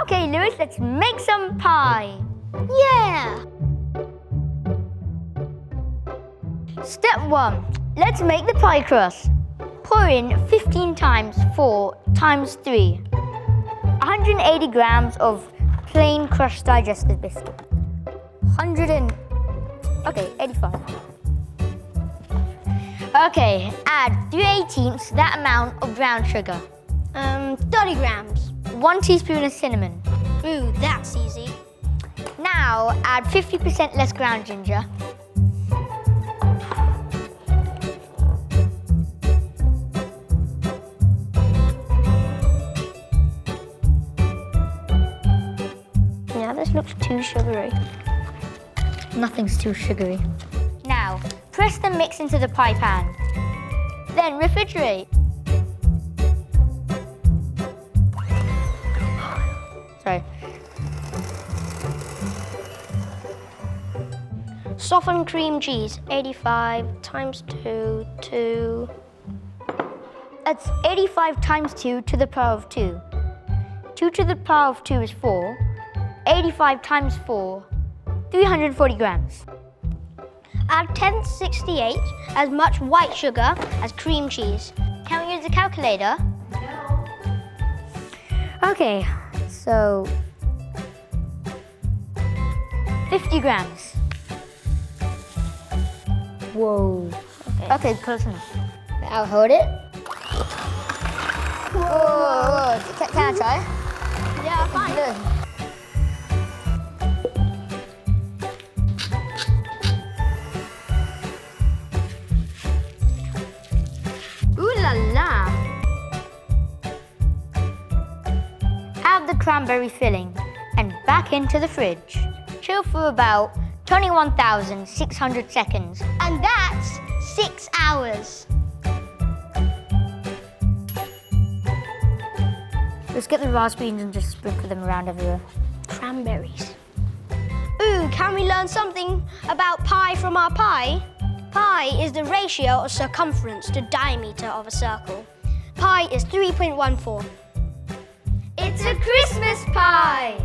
Okay, Lewis, let's make some pie. Yeah! Step 1. Let's make the pie crust. Pour in 15 times 4 times 3. 180 grams of plain crushed digestive biscuit. 85. Okay, add 3/18 that amount of brown sugar. 30 grams. 1 teaspoon of cinnamon. Ooh, that's easy. Now add 50% less ground ginger. Yeah, this looks too sugary. Nothing's too sugary. Now, press the mix into the pie pan. Then refrigerate. Sorry. Softened cream cheese, 85 times 2, 2. That's 85 times 2 to the power of 2. 2 to the power of 2 is 4. 85 times 4, 340 grams. Add 1068 as much white sugar as cream cheese. Can we use a calculator? No. Okay, so 50 grams. Whoa. Okay, close enough. I'll hold it. Whoa. Can I try? Yeah, fine. Good. Ooh la la! Add the cranberry filling and back into the fridge. Chill for about 21,600 seconds. And that's 6 hours. Let's get the raspberries and just sprinkle them around everywhere. Cranberries. Ooh, can we learn something about pi from our pie? Pi is the ratio of circumference to diameter of a circle. Pi is 3.14. It's a Christmas pie!